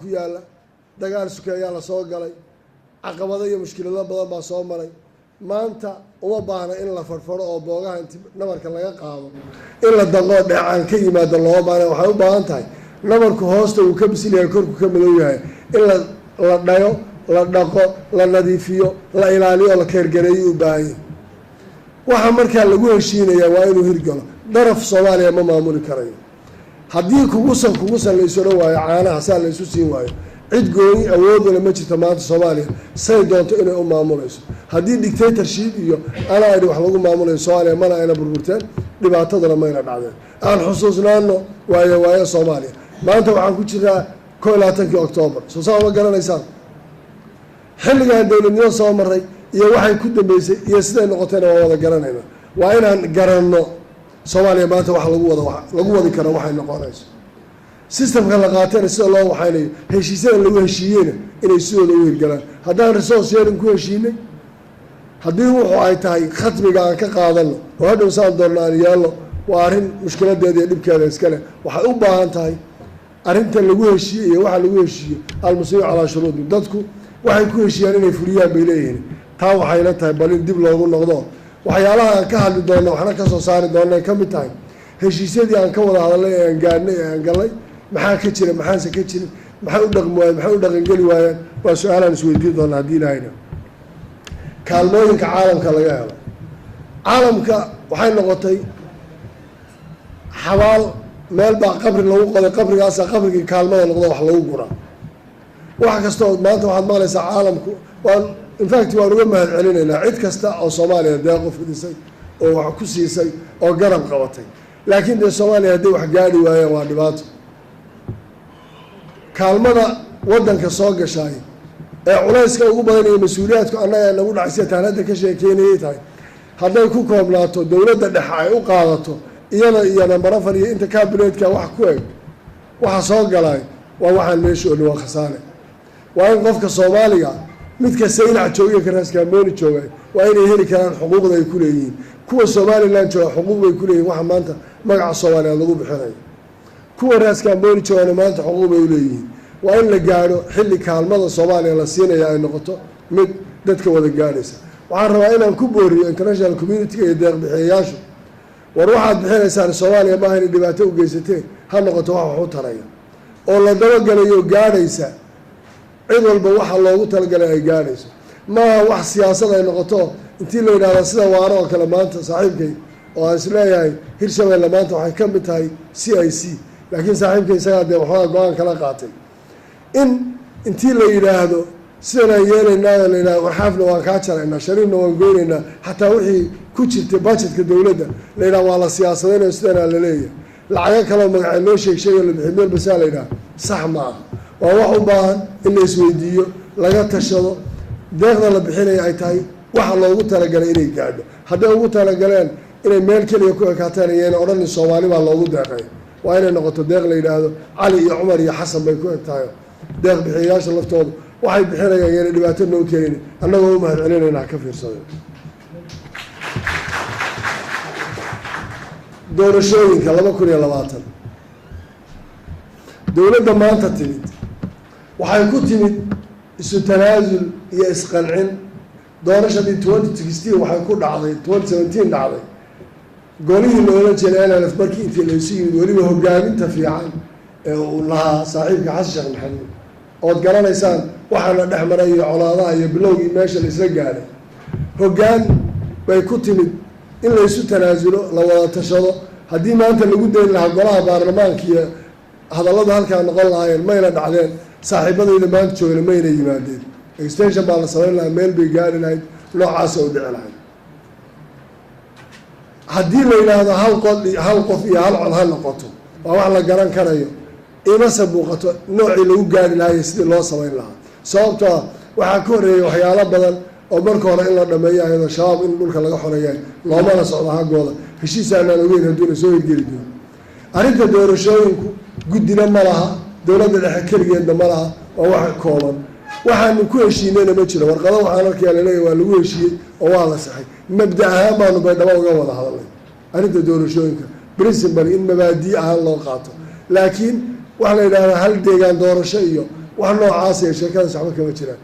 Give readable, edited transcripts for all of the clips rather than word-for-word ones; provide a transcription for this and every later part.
ku yaala dagaal sukeeyaa la soo galay caqabado iyo mushkilado badan baa soo maray maanta uma baahna in la farfaro oo boogaha inti nabarka laga qaado in la daqoo dheecaan ka yimaado loo baahna waxay u baahan tahay nabarku hoosta uu ka bisil yahay korku ka madow yahay in la dhayo la dhaqo la nadiifiyo la ilaaliyo la keergareeyo u baahan yahay waxa markaa lagu heshiinaya waa inuu hirgalo daraf Soomaaliya ma maamuli karayo haddii kugusan la isu dhawaayo caanaha saa la isu siin waayo cid gooni awoodna ma jirto maanta Soomaaliya say doonto inay u maamulayso haddii dictatorship iyo ana ay wax lagu maamulayo Soomaaliya mana ayna burburteen dhibaatadana ma ayna dhacdeen aan xusuusnaano waayo Soomaaliya maanta waxaan ku jiraa 21 October soo saama garanaysaan xilligan dawladnimo soo maray iyo waxay ku dambeysay iyo siday noqotayna waa wada garanayna waa inaan garanno Soomaaliya maanta wax lagu wadi karo waxay noqonayso systemka la qaatay sida loo waxaynayo heshiisyada lagu heshiiyeyna inay sidooda u hirgalaan haddaan resource sharing ku heshiinay haddii wuxuu ay tahay khatmiga aan ka qaadano oo hadhow saan doonno aan yeelno waa arrin mushkiladeeda iyo dhibkeeda iskale waxay u baahan tahay arrintan lagu heshiiye iyo waxa lagu heshiiyo almuslimu calaa shuruudi dadku waxay ku heshiiyaan inay fuliyaan bay leeyihiin taa waxayna tahay bal in dib loogu noqdo waxyaalaha aan ka hadli doonno waxna ka soo saari doonno ay ka mid tahay heshiisyadii aan ka wada hadalnay ee aan gaadhnay ee aan galnay maxaa ka jira maxaanse ka jirin maxay u dhaqmi waayeen maxay u dhaqangeli waayeen waa su-aalaan isweydiin doona haddii ilaahayna kaalmooyinka caalamka laga helo caalamka waxay noqotay xabaal meel baa qabri lagu qoday qabrigaasaa qabrigii kaalmada noqdo wax lagu guraa wax kastoo maanta waxaad maqlaysaa caalamku waan infact waan uga mahad celinaynaa cid kasta oo Soomaaliya deeqo fidisay oo wax ku siisay oo garab qabatay laakiin dee Soomaaliya haddii wax gaadhi waayeen waa dhibaato kaalmada waddanka soo gashay ee culayska ugu badan iyo mas-uuliyaadku annaga nagu dhacsiya taan hadda ka sheekeynayay tahay hadday ku koobnaato dowladda dhexe ay u qaadato iyada iyo nambar 4 iyo inta kaabineedka wax ku eg waxa soo galay waa waxaan meesha oo waa khasaare waa in qofka Soomaaliga midka saynac jooga ka raaskaa mooni jooga waa inay heli karaan xuquuqda ay ku leeyihiin kuwa Soomaaliland jooga xuquuq ay ku leeyihiin waxa maanta magaca Soomaaliya lagu bixinayo kuwa raaskaa mooni jooga maanta xuquuq ay u leeyihiin waa in la gaaro xilli kaalmada Soomaaliya la siinaya ay noqoto mid dadka wada gaaraysa waxaan rabaa inaan ku booriyo international community iyo deeq bixiyayaashu war waxaad bixinaysaan Soomaaliya ma hayna dhibaato u geysateen ha noqoto wax u taraya oo la dabagalayo gaaraysa cid walba waxa loogu talagalay ay gaarayso ma wax siyaasad ay noqoto intii la yiraahdo sida waaro oo kale maanta saaxiibkay oo aan isleeyahay Hirshabeelle maanta waxay ka mid tahay CIC laakiin saaxiibkay isaga de waxa go'aan kala qaatay in intii la yiraahdo sidana yeelaynaa la yiraahdo warxaafna waan ka jaraynaa shariifna waan gooynaynaa xataa wixii ku jirtay budgetka dawladda la yiraahdo waa la siyaasadeynayo sidana la leeyahay lacaga kale magaca loo sheegay la bixin meel bas la yiraahdo sax ma aha waa wax u baahan in la isweydiiyo laga tashado deeqda la bixinayo ay tahay waxa loogu talagalay inay gaadho hadday ugu talagaleen inay meel keliya ku ekaataan iyana odhan Soomaali baa loogu deeqay waa inay noqoto deeq la yiraahdo Cali iyo Cumar iyo Xasan bay ku egtahay deeq bixiyayaasha laftooda waxay bixinayaan inay dhibaato noo keenin annagoo u mahad celinaynaa ka fiirsado doorashooyinka 2020 dowladda maanta timid waxay ku timid isu tanaasul iyo isqancin doorashadii 2016 waxay ku dhacday 2017 dhacday golihii loola jeeday NLF markii intii la isu yimid weliba hogaaminta fiican ee uu lahaa saaxiibka Xasan Sheekh Maxamed ood garanaysaan waxaana dhex maray iyo colaadaha iyo bilowgii meesha la isla gaaray hoggaan bay ku timid in la isu tanaasulo la wada tashado haddii maanta lagu dayn lahaa golaha baarlamaanka iyo hadallada halkaa noqon lahaayeen mayna dhacdeen saaxiibadayda maanta joogna mayna yimaadeen extension baa la samayn lahaa meel bay gaari lahayd noocaas oo dhici lahayd haddii la yidhaahdo hal qof iyo hal cod ha noqoto waa wax la garan karayo imase muuqato noocii lagu gaari lahayo sidii loo samayn lahaa sababtoo waxaa ka horreeyay waxyaalo badan oo marka hore in la dhameeyo ayadoo shabaab in dhulka laga xoreeyay loomana socdo haggooda heshiis aanaan ogeyn hadduuna soo hirgeli doono arrinta doorashooyinku guddina ma laha dowladda dhexe keligeedna ma laha waa wax kooban waxaanu ku heshiinayna ma jiro warqado waxaan arkayaa laleeyahay waa lagu heshiiyey oo waa la saxay mabda ahaan baanu baydhabo uga wada hadalnay arrinta doorashooyinka principal in mabaadii ahaan loo qaato laakiin waxa la yidhahdaa hal deegaan doorasho iyo wax noocaas ee sheekadaas waxba kama jiraan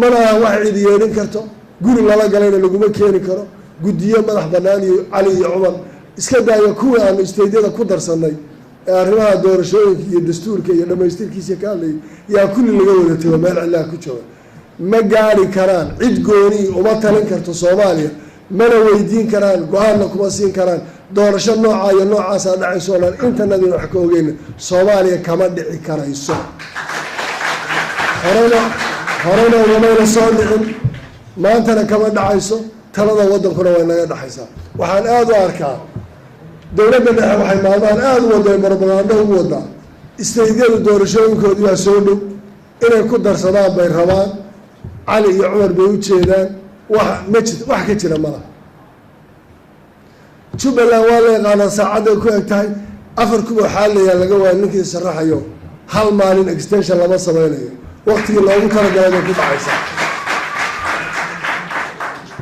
mana wax cid yeelin karto guri lala galayna laguma keeni karo guddiyo madax bannaan iyo cali iyo cumar iska daayo kuwii aanu isteydyada ku darsanay ee arrimaha doorashooyinka iyo dastuurka iyo dhamaystirkiisa ka hadlayay yaa kulli laga wada tago meel cillaha ku jooga ma gaari karaan cid gooni uma talin karto Soomaaliya mana weydiin karaan go-aanna kuma siin karaan doorasho nooca iyo noocaasaa dhacayso oo dhan intanadii wax ka ogeyna Soomaaliya kama dhici karayso horena umayna soo dhicin maantana kama dhacayso talada waddankuna way naga dhaxaysaa waxaan aad u arkaa dowladda dhexe waxay maalmahan aada u waday propaganda ugu wadaa isteydyada doorashooyinkoodii baa soo dhow inay ku darsadaan bay rabaan cali iyo cumar bay u jeedaan wax ka jira malaha Jubbaland waa la yaqaanaa saacadday ku eg tahay 4 kuba xaalayaa laga waa ninkii sharaxayo hal maalin extension lama sameynayo waqtigii loogu talagalay bay ku dhacaysaa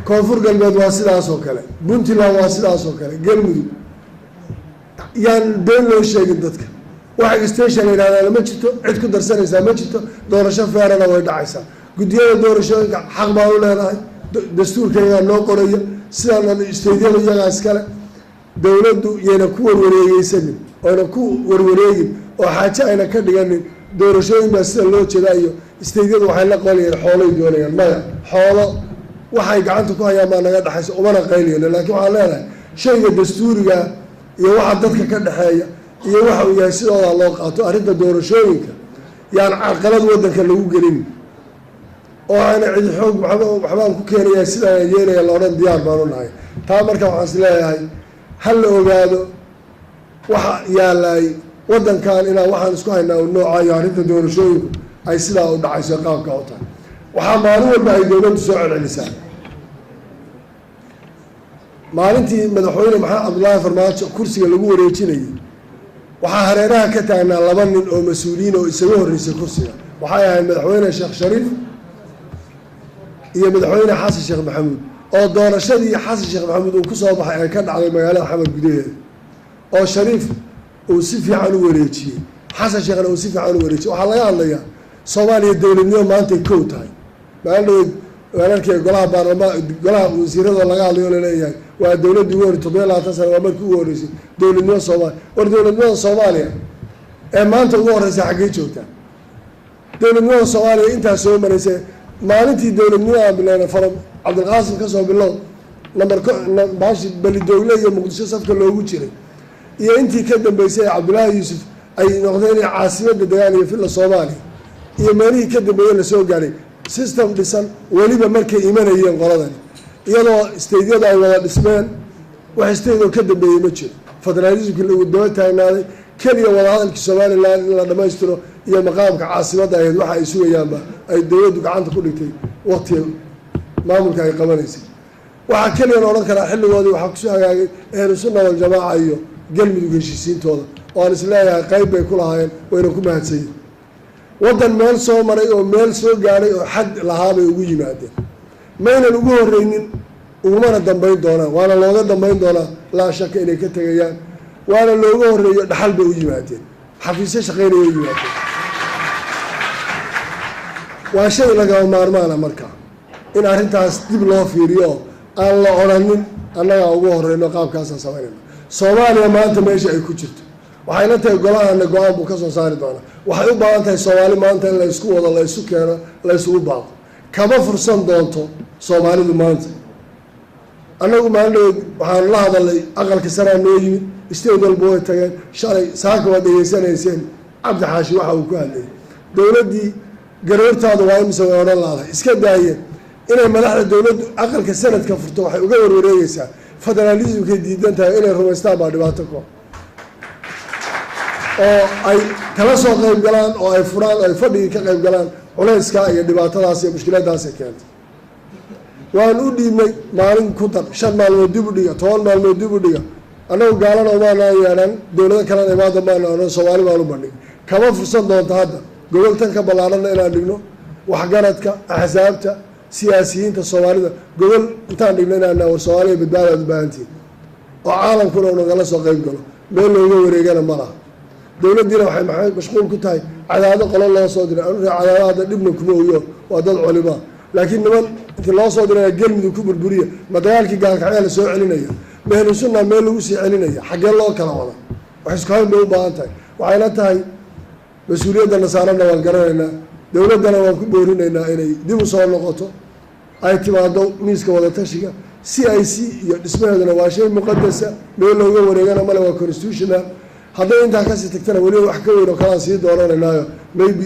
koonfur galbeed waa sidaas oo kale Puntland waa sidaas oo kale galmudug yaan been loo sheegin dadka wax extension yiraahdaa ma jirto cid ku darsanaysaa ma jirto doorasho feerana way dhacaysaa guddiyada doorashooyinka xaq baa u leedahay dastuurkayga loo qorayo sidaan isteydyada iyagaa iskale dowladdu yayna ku warwareegeysanin oyna ku warwareegin oo xaajo ayna ka dhiganin doorashooyin baa sida loo jeedaa iyo isteydyadu waxay la qolayeen xoolay doonayaan maya xoolo waxay gacanta ku hayaan baa naga dhaxaysa umana qayliyeen laakiin waxaan leenahay shayga dastuuriga iyo waxa dadka ka dhexeeya iyo waxa uu yahay sidooda loo qaato arrinta doorashooyinka yaan carqalad waddanka lagu gelin oo aana cid xoog waxbaan ku keenayaa sidaan yeelaya la odhan diyaar baan u nahay taa marka waxaan is leeyahay hal la ogaado waxa yaalay waddankan inaan waxaan isku haynaa u noocayo arrinta doorashooyinku ay sidaa u dhacayso qaabka u tahay waxaa maalin walba ay dowladdu soo celcelisaa maalintii madaxweyne maxamed cabdullaahi farmaajo kursiga lagu wareejinayay waxaa hareeraha ka taagnaa 2 nin oo mas-uuliyiin oo isaga horreysay kursiga waxay ahayd madaxweyne sheekh shariif iyo madaxweyne xasan sheekh maxamuud oo doorashadii xasan sheekh maxamuud uu ku soo baxay ay ka dhacday magaalada xamar gudaheeda oo shariif uu si fiican u wareejiyey xasan sheekhna uu si fiican u wareejiyey waxaa laga hadlayaa Soomaaliya dowladnimo maanta ay kow tahay maalin walaalkay golaha baarlamaan golaha wasiirada laga hadlayo leeyahay waa dowladdu ugu horreysay 27 sano waa markii ugu horreysay dowladnimo Soomaaliya war dowladnimada Soomaaliya ee maanta ugu horreysay xaggee joogtaa dowladnimada Soomaaliya intaa soo maraysay maalintii dowladnimada bilaana faram Cabdulqaasim ka soo bilow baashi balidowle iyo Muqdisho safka loogu jiray iyo intii ka dambeysay Cabdullaahi Yuusuf ay noqdeen caasimadda dagaal iyo filla Soomaaliya iyo meelihii ka dambeeyay la soo gaaray system dhisan waliba markay imanayeen qoladani iyadoo isteydyada ay wada dhismeen wax isteydoo ka dambeeyey ma jiro federalismkii lagu daba taagnaaday keliya wadahadalkii Somaliland in la dhammaystiro iyo maqaamka caasimadda ahayd waxa ay sugayaanba ay dowladdu gacanta ku dhigtay waqtiga maamulka ay qabanaysay waxaa keliya la odhan karaa xilligoodii waxaa kusoo hagaagay ahlu sunna wal jamaaca iyo galmudug heshiisiintooda oo aan isleeyahay qayb bay ku lahaayeen wayna ku mahadsanyihin waddan meel soo maray oo meel soo gaadhay oo xad lahaabay ugu yimaadeen maynan ugu horreynin ugumana dambayn doonaan waana looga dambayn doonaa laa shaka inay ka tegayaan waana looga horreeyo dhaxal bay u yimaadeen xafiisyo shaqeynaya u yimaadeen waa shay lagama maarmaana markaa in arrintaas dib loo fiiriyo aan la odhanin annagaa ugu horreyno qaabkaasaan samaynayno Soomaaliya maanta meesha ay ku jirto waxay la tahay golahana go-aan buu ka soo saari doonaa waxay u baahan tahay Soomaali maanta in la isku wado la isu keeno la isugu baaqo kama fursan doonto Soomaalidu maanta annagu maalin waxaan la hadalay aqalka sare noo yimid isteed walba way tageen shalay saaka waa degeysanayseen Cabdi Xaashi waxa uu ku hadlayay dowladdii garoortaada waa imisa way odhan laadahay iska daayeen inay madaxda dowladdu aqalka sanadka furto waxay uga warwareegaysaa federalismkay diidan tahay inay rumaystaan baa dhibaato ko oo ay kala soo qayb galaan oo ay furaan oo ay fadhigii ka qayb galaan culayska iyo dhibaatadaas iyo mushkiladaas ay keentay waan u dhiibnay maalin ku dar 5 maalmood dib u dhiga 10 maalmood dib u dhiga annagu gaalana umaana yeelan dowlado kalena imaada maana oo Soomaali baan u bandhig kama fursan doonta hadda goboltan ka ballaaran inaan dhigno waxgaradka axsaabta siyaasiyiinta Soomaalida gobol intaan dhigno inaan war Soomaaliya badbaado u baahantiin oo caalamkuna uu nagala soo qayb galo meel looga wareegana ma laha dowladdiina waxay mashquul ku tahay cadaado qolo loo soo diray anu cadaado hadda dhibna kuma oyo waa dad culima laakiin niman intii loo soo diray galmudug ku burburiya ma dagaalkii gaalkacyaa la soo celinaya ma ahlu sunna meel lagu sii celinaya xaggee loo kala wada wax isku hayn bay u baahan tahay waxayna tahay mas-uuliyadda nasaarana waan garanaynaa dowladdana waan ku boorinaynaa inay dib u soo noqoto ay timaado miiska wadatashiga CIC iyo dhismaheeduna waa shay muqadasa meel looga wareegana male waa constitutional hadday intaa kasii tagtana weliba wax ka weyn oo kalaan sii doonanaynaayo maybe